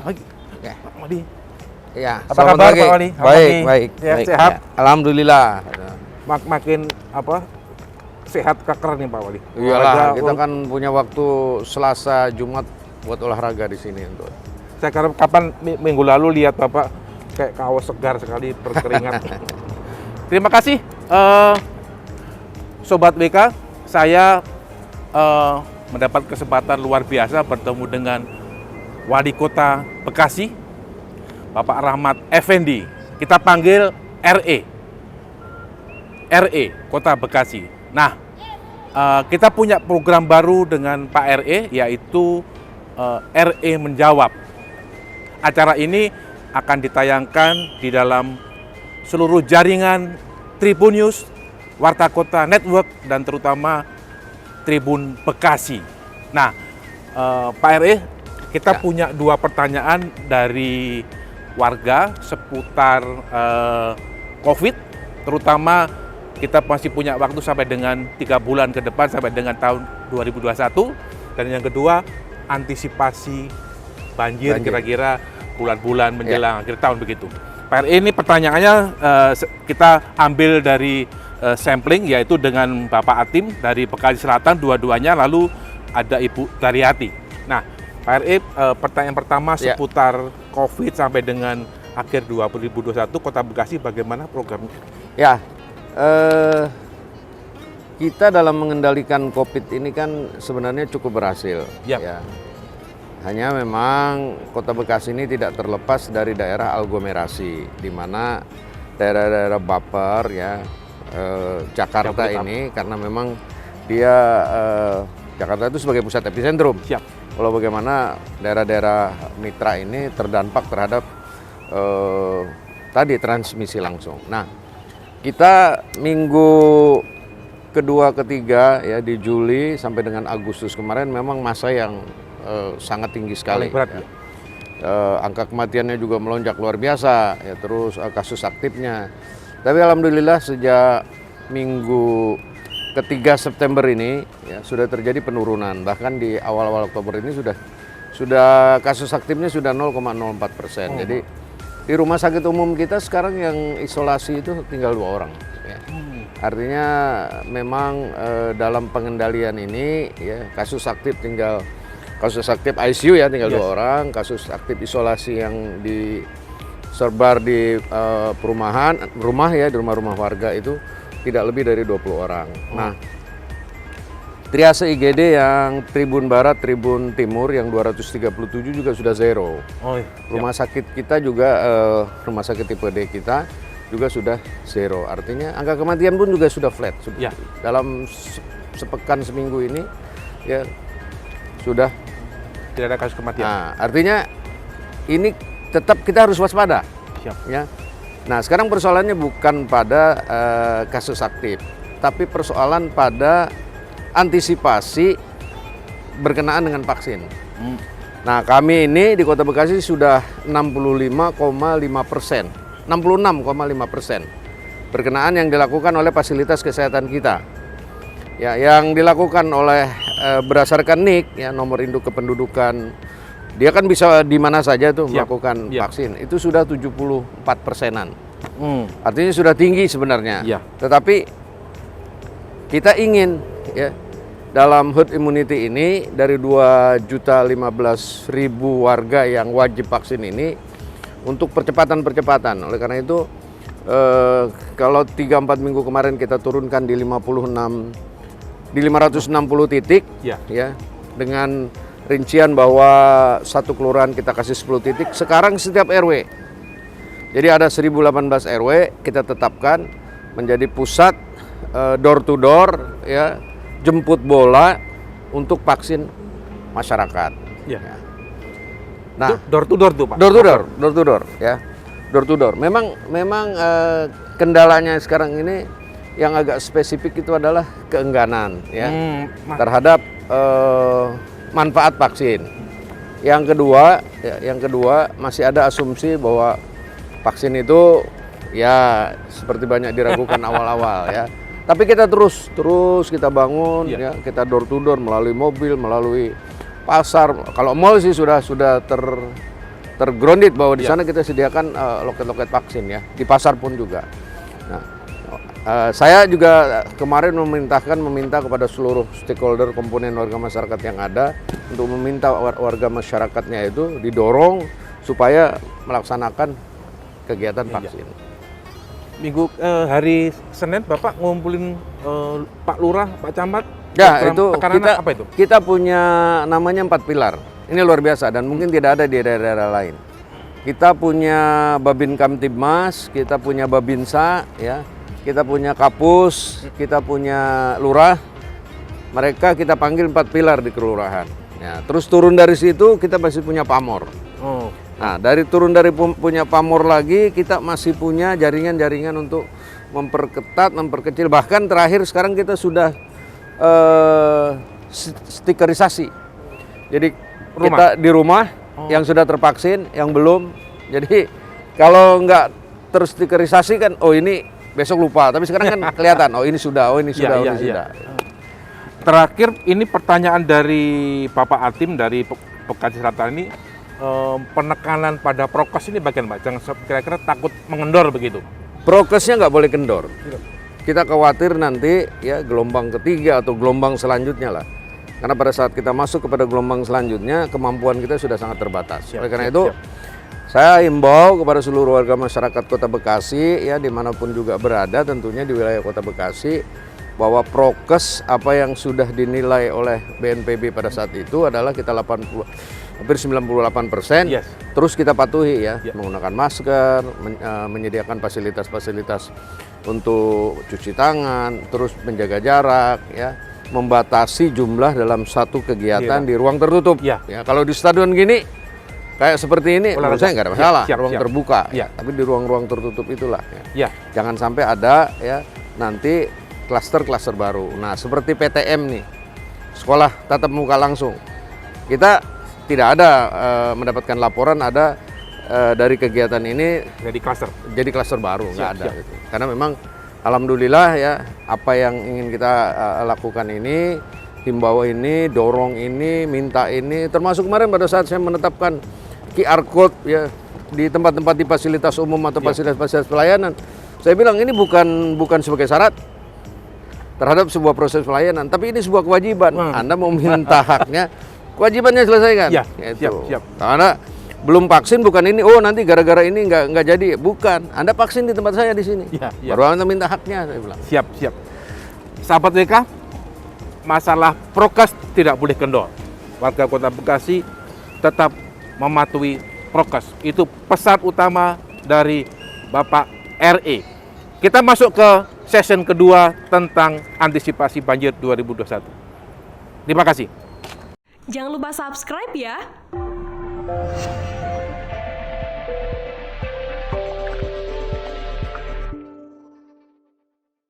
Pagi. Oke. Pak Wali. Ya, Apa selamat kabar, pagi. Pak Wali? Baik. Ya, baik. sehat? Ya, alhamdulillah. Makin sehat keker nih Pak Wali. Iyalah, Olahraga, kita kan punya waktu Selasa, Jumat buat olahraga di sini untuk. Saya kapan minggu lalu lihat Bapak kayak kaos segar sekali berkeringat. Terima kasih Sobat WK. Saya mendapat kesempatan luar biasa bertemu dengan Wali Kota Bekasi, Bapak Rahmat Effendi. Kita panggil RE Kota Bekasi. Nah, kita punya program baru dengan Pak RE, yaitu RE Menjawab. Acara ini akan ditayangkan di dalam seluruh jaringan Tribun News, Warta Kota Network, dan terutama Tribun Bekasi. Nah, Pak RE, kita punya 2 pertanyaan dari warga seputar COVID, terutama kita masih punya waktu sampai dengan 3 bulan ke depan, sampai dengan tahun 2021. Dan yang kedua, antisipasi banjir. Kira-kira bulan-bulan menjelang akhir tahun begitu. Pak RE, ini pertanyaannya kita ambil dari sampling, yaitu dengan Bapak Atim dari Bekasi Selatan, dua-duanya, lalu ada Ibu Daryati. Nah, Pak RE, pertanyaan pertama seputar COVID sampai dengan akhir 2021, Kota Bekasi bagaimana programnya? Ya, kita dalam mengendalikan COVID ini kan sebenarnya cukup berhasil. Ya. Hanya memang Kota Bekasi ini tidak terlepas dari daerah aglomerasi, di mana daerah-daerah baper ya, Jakarta ini, karena memang dia Jakarta itu sebagai pusat epicentrum. Kalau bagaimana daerah-daerah mitra ini terdampak terhadap tadi transmisi langsung. Nah, kita minggu kedua, ketiga ya di Juli sampai dengan Agustus kemarin memang masa yang sangat tinggi sekali. Berat, ya. Angka kematiannya juga melonjak luar biasa, ya, terus kasus aktifnya. Tapi alhamdulillah sejak minggu ketiga September ini ya sudah terjadi penurunan. Bahkan di awal-awal Oktober ini sudah kasus aktifnya sudah 0,04%. Jadi di rumah sakit umum kita sekarang yang isolasi itu tinggal 2 orang. Ya. Artinya memang dalam pengendalian ini ya kasus aktif ICU ya tinggal 2 orang, kasus aktif isolasi yang diserbar di rumah ya, di rumah-rumah warga itu tidak lebih dari 20 orang. Nah, triase IGD yang Tribun Barat, Tribun Timur yang 237 juga sudah zero. Rumah sakit kita juga, rumah sakit tipe D kita juga sudah zero. Artinya angka kematian pun juga sudah flat. Dalam sepekan seminggu ini ya sudah tidak ada kasus kematian. Nah, artinya ini tetap kita harus waspada. Ya. Nah, sekarang persoalannya bukan pada kasus aktif, tapi persoalan pada antisipasi berkenaan dengan vaksin. Nah, kami ini di Kota Bekasi sudah 65,5%, 66,5% berkenaan yang dilakukan oleh fasilitas kesehatan kita. Ya, yang dilakukan oleh berdasarkan NIK ya, nomor induk kependudukan, dia kan bisa di mana saja tuh melakukan vaksin. Itu sudah 74%-an. Artinya sudah tinggi sebenarnya. Tetapi kita ingin ya dalam herd immunity ini dari 2.015.000 warga yang wajib vaksin ini untuk percepatan. Oleh karena itu kalau 3-4 minggu kemarin kita turunkan di 560 titik ya dengan rincian bahwa satu kelurahan kita kasih 10 titik. Sekarang setiap RW, jadi ada 1018 RW kita tetapkan menjadi pusat door to door ya, jemput bola untuk vaksin masyarakat. Nah, door to door tuh Pak. Door to door ya. Door to door. Memang kendalanya sekarang ini yang agak spesifik itu adalah keengganan ya terhadap manfaat vaksin. Yang kedua masih ada asumsi bahwa vaksin itu ya seperti banyak diragukan awal-awal ya. Tapi kita terus kita bangun ya, kita door to door melalui mobil, melalui pasar. Kalau mall sih sudah tergrounded bahwa di Ya. sana kita sediakan loket-loket vaksin ya, di pasar pun juga. Nah, saya juga kemarin meminta kepada seluruh stakeholder komponen warga masyarakat yang ada untuk meminta warga masyarakatnya itu didorong supaya melaksanakan kegiatan vaksin. Minggu hari Senin Bapak ngumpulin Pak Lurah, Pak Camat. Ya, program itu tekanan apa itu? kita punya namanya 4 pilar. Ini luar biasa dan mungkin tidak ada di daerah-daerah lain. Kita punya Babin Kamtibmas, kita punya Babinsa, ya, kita punya Kapus, kita punya Lurah. Mereka kita panggil 4 pilar di kelurahan. Ya, terus turun dari situ kita masih punya Pamor. Oh. Nah, turun dari punya Pamor lagi, kita masih punya jaringan-jaringan untuk memperketat, memperkecil. Bahkan terakhir sekarang kita sudah stikerisasi. Jadi kita di rumah yang sudah tervaksin, yang belum. Jadi kalau nggak terstikerisasi kan, oh ini besok lupa. Tapi sekarang kan kelihatan, oh ini sudah, oh ini sudah, oh ini sudah. Terakhir ini pertanyaan dari Bapak Atim dari Bekasi Selatan ini. Penekanan pada prokes ini bagian Pak, jangan kira-kira takut mengendor begitu. Prokesnya nggak boleh kendor. Kita khawatir nanti ya gelombang ketiga atau gelombang selanjutnya lah. Karena pada saat kita masuk kepada gelombang selanjutnya kemampuan kita sudah sangat terbatas. Oleh karena itu saya himbau kepada seluruh warga masyarakat Kota Bekasi ya dimanapun juga berada tentunya di wilayah Kota Bekasi bahwa prokes apa yang sudah dinilai oleh BNPB pada saat itu adalah kita hampir 98%, terus kita patuhi ya, menggunakan masker, menyediakan fasilitas-fasilitas untuk cuci tangan, terus menjaga jarak, ya, membatasi jumlah dalam satu kegiatan di ruang tertutup. Ya, kalau di stadion gini, kayak seperti ini, menurut saya nggak ada masalah, ruang terbuka, tapi di ruang-ruang tertutup itulah. Ya. Jangan sampai ada ya nanti klaster-klaster baru. Nah, seperti PTM nih, sekolah tatap muka langsung, kita tidak ada mendapatkan laporan ada dari kegiatan ini jadi klaster baru, nggak ada. Gitu. Karena memang alhamdulillah ya apa yang ingin kita lakukan ini, himbau ini, dorong ini, minta ini, termasuk kemarin pada saat saya menetapkan QR code ya di tempat-tempat di fasilitas umum atau fasilitas pelayanan, saya bilang ini bukan sebagai syarat terhadap sebuah proses pelayanan, tapi ini sebuah kewajiban. Anda mau minta haknya, kewajibannya selesaikan. Siap. Karena belum vaksin bukan ini, oh nanti gara-gara ini nggak jadi. Bukan, Anda vaksin di tempat saya di sini. Baru Anda minta haknya, saya bilang. Siap. Sahabat WK, masalah prokes tidak boleh kendor. Warga Kota Bekasi tetap mematuhi prokes. Itu pesan utama dari Bapak RE. Kita masuk ke session kedua tentang antisipasi banjir 2021. Terima kasih. Jangan lupa subscribe ya.